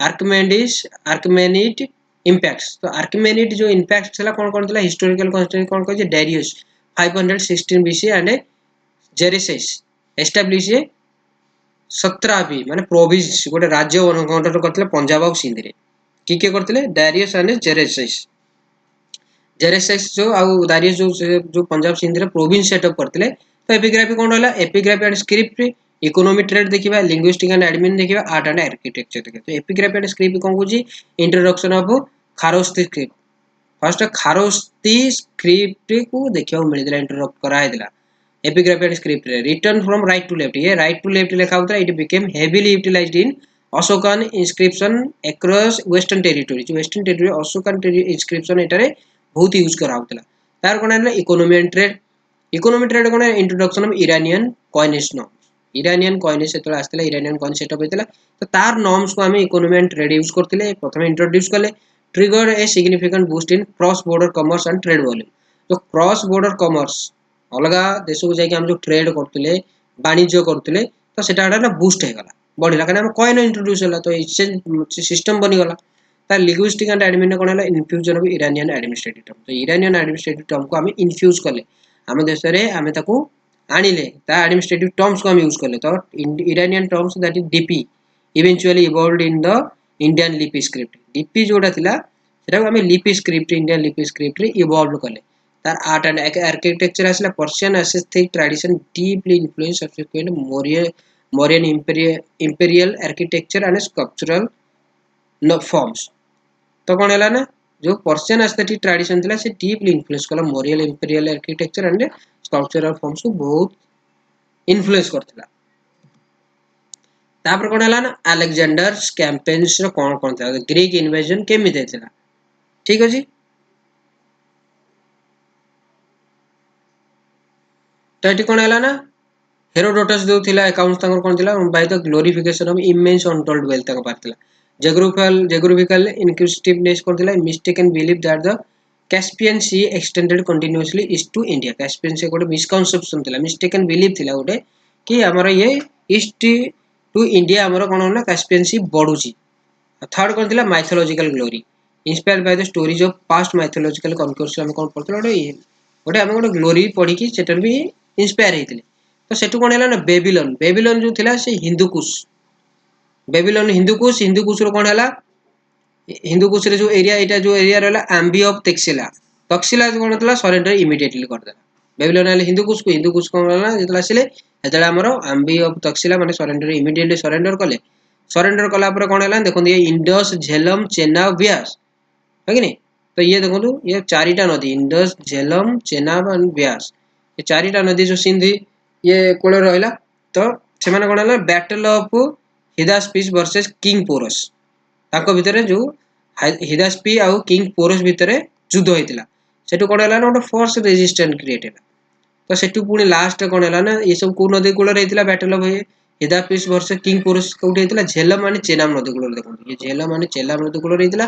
Achaemenid impacts तो आर्कमेनिड जो इम्पैक्ट थला कोन कोन थला हिस्टोरिकल कॉन्टेक्स्ट कोन कहै Darius 516 BC and Xerxes establish 17 बी माने प्रोविंस गोटे राज्य गठन करथिले पंजाब और सिंध रे के करथिले डेरियस एंड जेरेसेस जो आउ दारियस जो पंजाब सिंध रे प्रोविंस सेटअप करथिले तो एपिग्राफी कोन रहला epigraphy and script economy trade देखिबा लिंग्विस्टिक एंड एडमिन देखिबा आर्ट एंड आर्किटेक्चर देखिबा तो एपिग्राफी एंड स्क्रिप्ट कोन कुजी introduction of Kharosthi script first Kharosthi script को देखियो मिलिदला इंटरप्ट कराइदिला एपिग्राफी एंड स्क्रिप्ट रे written from right to left ये राइट टू लेफ्ट लिखा होता it became heavily utilized in Ashokan inscription across western territory जो वेस्टर्न टेरिटरी अशोकन इंस्क्रिप्शन एटारे बहुत यूज करा होतला तार कोन है इकोनॉमी ट्रेड कोन introduction of Iranian coinage Iranian coinage सेतला आस्थिला इरानियन कॉइन सेटअप हेतला तो तार नॉर्म्स को हमें इकोनॉमी एंड ट्रेड यूज करथिले प्रथम इंट्रोड्यूस करले trigger a significant boost in cross border commerce and trade volume तो क्रॉस बॉर्डर कॉमर्स अलगा देश को जाके हम जो ट्रेड करथिले वाणिज्य करथिले तो सेटा ना बूस्ट हे गला बढ़िला कारण हम कॉइन इंट्रोड्यूस होला तो एक्सचेंज सिस्टम बनि गला ता लिंग्विस्टिक एंड एडमिन कोन होला infusion of Iranian administrative term तो इरानियन एडमिनिस्ट्रेटिव टर्म को हम इन्फ्यूज करले हम देश रे हम ताको आनिले ता एडमिनिस्ट्रेटिव टर्म्स को हम यूज करले तो Iranian terms that is DP eventually evolved in the Indian लिपि स्क्रिप्ट डीपी जोटा थिला सेटा को हम लिपि स्क्रिप्ट इंडियन लिपि स्क्रिप्ट रे इवॉल्व करले तार आर्ट एंड आर्किटेक्चर आसला Persian aesthetic tradition deeply influence subsequent Mauryan imperial architecture and sculptural forms तो कोन हैला ना जो पर्शियन एस्थेटिक ट्रेडिशन थिला से डीपली इन्फ्लुएंस कला Morial imperial architecture and sculptural forms को बहुत इन्फ्लुएंस करथिला तापर कोन हैला ना अलेक्जेंडर कैंपेन्स रो कोन था ग्रीक इन्वेजन केमि देथिला ठीक अछि तो एटी कोन हैला ना हेरोडोटस जो थिला अकाउंट्स तांकर कोन थिला by the glorification of immense untold wealth तांकर पारथिला geographical inquisitiveness कोन थिला mistaken belief that the Caspian sea extended continuously east to India Caspian sea गोटे मिसकंसेप्शन थिला मिस्टेकन बिलीफ थिला गोटे कि हमर ये ईस्ट टू इंडिया हमर कोन होला कैस्पियन सी बढुची थर्ड कोन थिला mythological glory inspired by the stories of past mythological conquest हम कोन पढथलो गोटे हम गोटे ग्लोरी पढी कि सेटर भी इंस्पायर हेतिले तो सेटु कोन हैला ना बेबीलोन जो थिला से हिंदुकुश बेबीलोन हिंदुकुश रो कोन हैला हिंदुकुश रे जो एरिया रहला एम्बी ऑफ तक्षशिला कोन थला सरेंडर इमीडिएटली कर देला बेबीलोन हैला हिंदुकुश कोन हैला जेतला आसिले एतला हमरो एम्बी ऑफ तक्षशिला माने सरेंडर इमीडिएटली सरेंडर कले सरेंडर कला कौन है देखो ये इंडस झेलम चेनाब ब्यास है कि नहीं। तो ये देखो ये चारिटा नदी इंडस झेलम चेनाब एंड ब्यास ये चारिटा नदी जो सिंधु ये कूल रहा तो से कौन है battle of Hydaspes versus king Porus ताको भितर जो हिदास्पी आउ किंग पोरस भितर युद्ध होता सेठू कौन है गोटे फोर्स रेजिस्टेंस क्रिएट है तो सेठू पुणी लास्ट कौन है ना ये सब कौ नदी कूल रही battle of Hydaspes versus king Porus कौटी होता झेलम और चेनाब नदी कूल देखो ये झेलम और चेनाब नदी कूल रही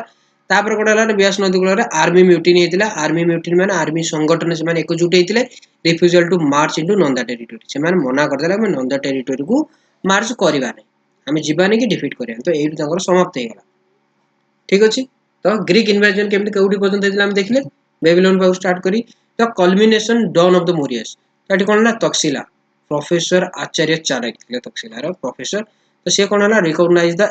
तापर कौन है ब्यास नदी कूल आर्मी म्यूटिन होता आर्मी म्यूटिन मान आर्मी संगठन से एकजुट होते refusal to march into Nanda territory से मना करदे आम नंदा टेरिटोरी को मार्च करवा आम जीवानी कि डिफिट करा तो ये समाप्त हो गला ठीक अच्छे। तो ग्रीक इन्वेजन केमती कौटी पर्यटन देखले बेबीलोन पाक स्टार्ट करी तो culmination done of the Mauryas तो ये कौन है तक्षशिला प्रोफेसर आचार्य चाणक्य तक्षशिलार प्रोफेसर तो सी कौन है recognise the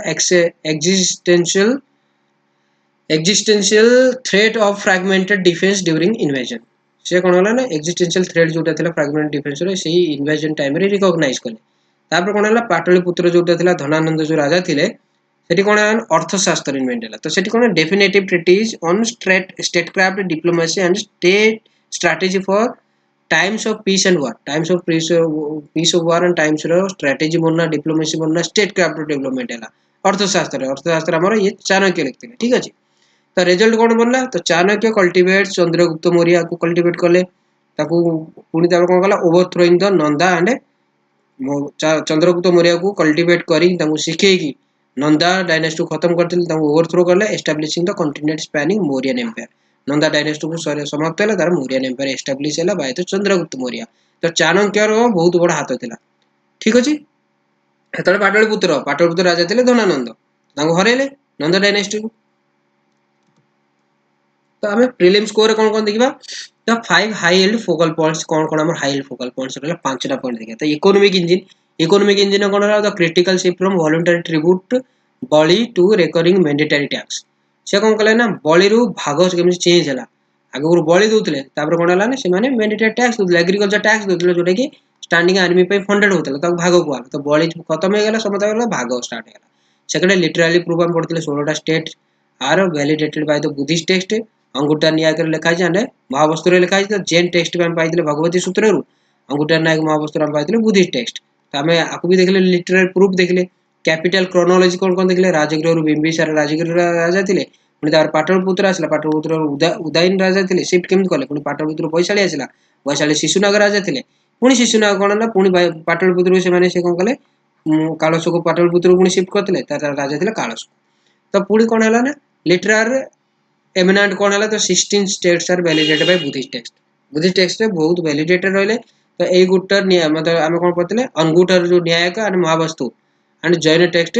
existential threat of fragmented defence during invasion से कौन है ना एक्जिस्टेंशियल थ्रेट जोटा था फ्रैगमेंटेड डिफेंस से इन्वेजन टाइम रे रिकॉग्नाइज कले तापर कौन है पाटलिपुत्र जोटा था धनानंद जो राजा थे सेठी कौन है अर्थशास्त्र इन्वेंट है तो सेठी कौन definitive treatise on statecraft diplomacy and state strategy for times of peace and war times of peace of war and times रो स्ट्रैटेजी बनना डिप्लोमेसी बनना स्टेट क्राफ्ट डेवलपमेंट है अर्थशास्त्र आमर ये चाणक्य लिखते ठीक अच्छे। तो रिजल्ट कौन बनला तो चाणक्य कल्टिवेट चंद्रगुप्त मौर्य को कल्टिवेट कले पुणी कौन कला ओवरथ्रोइंग द नंदा एंड चंद्रगुप्त मौर्य को कल्टिवेट करी शिखेकी नंदा डायनेस्टी को खत्म करते ओवरथ्रो कले establishing the continent spanning Mauryan empire Nanda dynasty को समाप्त है तार मौर्यन एम्पायर एस्टाब्लिश है बाय तो चंद्रगुप्त मौर्य तो चाणक्यर बहुत बड़ा हाथ था ठीक अच्छे। जो पाटलिपुत्र राजा थे धनानंद हरैले नंदा डायनेस्टी को तो आम प्रिलिम स्कोर कौन कौन देखा तो 5 हाई एंड फोकल पॉइंट्स कौन कौन हाई एंड फोकल पॉइंट्स रहा 5टा पॉइंट देखा तो इकोनॉमिक इंजिन कौन रहा critical shift from voluntary tribute बली टू रिकरिंग मैंडेटरी टैक्स से कौन कले ना बली रु भाग केमी चेंज है आगे बली दूसरे कौन है ना से मैंडेटरी टैक्स दूसरे एग्रीकल्चर टैक्स दूसरे जोटा कि स्टांडिंग आर्मी फंडेड होता भाग को तो बली खत्म हो गला समझ भाग स्टार्ट हो सेकेंड लिटराली प्रूफ आम पढ़ते 16टा state are validated by the Buddhist text Anguttara Nikaya लिखाई महावस्त्र लिखाई तो जेन टेक्स्ट भी पाई भगवती सूत्र अंगुठा न्याय महावस्त्र पाई बुद्धिस्ट टेक्स्ट तो आम आपको भी देखले लिटरारी प्रूफ देखले कैपिटल क्रोनोलॉजी कौन कौन देखले राजगृह बिंबिसार राजगृह राजा थे पुणी पाटलिपुत्र आसला पाटलिपुत्र उदयन राजा थे सिफ्ट केमी कले पुणी पाटलिपुत्र वैशाली आसला वैशाली शिशुनाग राजा थे पुणी शिशुनाग कौन है पुणी पाटलिपुत्र से कौन कले कालस को पाटलिपुत्र पुणी सिफ्ट करते राजा थे कालस तो पुणी कौन है ना लिटरार एमिनेंट कौन है तो 16 states are validated by Buddhist text बहुत वैलिडेटेड रहिले तो ए गुटर मतलब आम कौन पढ़ते अंगुठर जो न्यायक एंड महावस्तु एंड जैन टेक्स्ट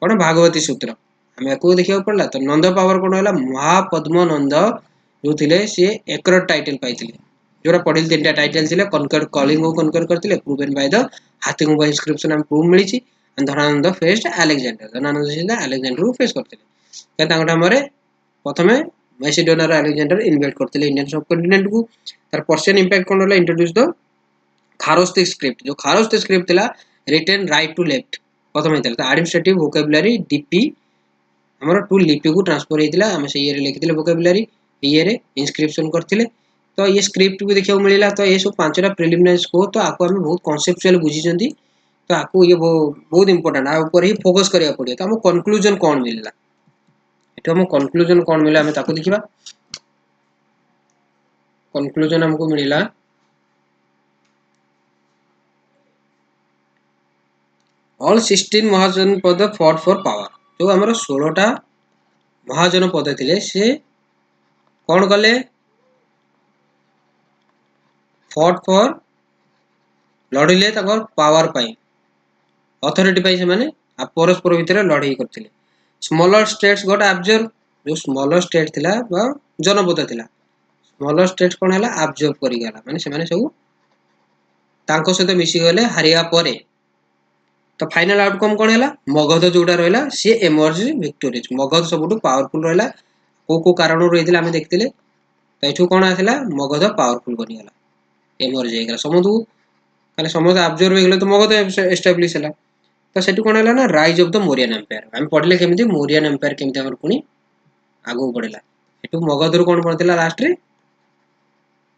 कौन भागवती सूत्र आम या देखा पड़ा तो नंद पावर कौन है महापद्म नंद जो थे सी एकर टाइटल पाई जो पढ़ी 3टा टाइटल थे कनकर कलिंग को कनकर करते प्रूवेन बाय द हाथिंग इंस्क्रिप्शन आम प्रूफ मिली धनानंद फेस्ट आलेक्जेंडर धनानंद आलेक्जेंडर को फेस करते प्रथम मैसिडोनियार आलेक्जेंडर इन्वेट करते इंडियन सब कॉन्टिनेंट को तार पर्शियन इंपैक्ट कौन है इंट्रोड्यूस द खारोस्तिक स्क्रिप्ट जो खारोस्तिक स्क्रिप्ट था रिटन राइट टू लेफ्ट प्रथम होता एडमिनिस्ट्रेटिव वोकैबुलरी डीपी हमर टू लिपि को ट्रांसफर होता आम से लिखी वोकैबुलरी ये इंस्क्रिप्शन करते तो ये स्क्रिप्ट भी देखा मिलला तो ये सब 5टा प्रिलिमिनरी स्कोर तो आपको आम बहुत कनसेप्चुअल बुझी तो आपको ये बहुत इंपोर्टेंट आप ही फोकस करा पड़े तो आम कनक्लूजन कौन मिलला ये आम कनक्लूजन कौन मिला आम ताको देखा कनक्लूजन हमको मिलला all 16 Mahajanapada fought for power जो आम 16टा महाजनपद थे से कौन कले फॉट फॉर लड़िले पावर पाई अथॉरिटी पाई से परस्पर भितर लड़ाई करते स्मॉलर स्टेट्स गॉट ऑब्जर्व जो स्मॉलर स्टेट थिला जनपद थिला स्मॉलर स्टेट कौन है ऑब्जर्व करीगला माने से माने सब तांको सहित मिसी गले हारिया परे तो फाइनल आउटकम कौन है मगध जोड़ा रहा सी एमर्ज विक्टोरियस मगध सबुठ पावरफुल रहा को कारण रही आम देखते तो ये कौन आसला मगध पावरफुल बनीगला एमर्ज होगा समझ समझ ऑब्जर्व हो तो मगध एस्टाब्लीश है तो सेटू कोन हला ना rise of the Mauryan empire हम पढले केमिति मोरियन एम्पायर केमिति हमर पुनी आगो बढ़ला सेटू मगधर कोन पड़तिला लास्ट रे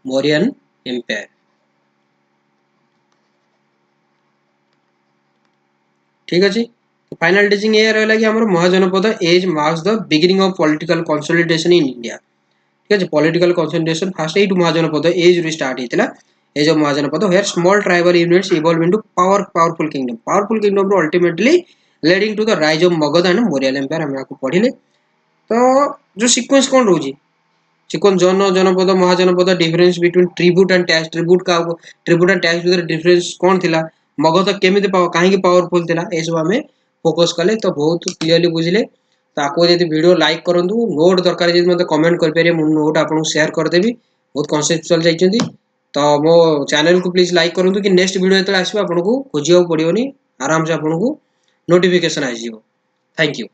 मोरियन एम्पायर ठीक अछि तो फाइनल टीचिंग ये रहला कि हमर Mahajanapada age marks the beginning of political consolidation in India ठीक अछि political consolidation first at Mahajanapada age रे स्टार्ट हेतिला age of Mahajanapada where small tribal units evolve into powerful kingdom रो ultimately leading to the rise of Magadha and Maurya empire हम आपको पढ़िले तो जो सीक्वेंस कोन रहउजी चिकन Janapada Mahajanapada difference between tribute and tax tribute and tax भीतर डिफरेंस कौन थिला मगध केमिति काहे की पावरफुल थिला ए सब हमें फोकस कले तो बहुत क्लियरली बुझिले तो आपको यदि वीडियो लाइक करंतु नोट दरकार यदि मते कमेंट कर पेरे मु नोट आपन शेयर कर देबी बहुत कॉन्सेप्चुअल जाइछंती तो मो चैनल को प्लीज लाइक करंतु कि नेक्स्ट वीडियो एतले आसीबो आपन को खोजियो पड़ियोनी आराम से आपन को नोटिफिकेशन आ जिवो थैंक यू।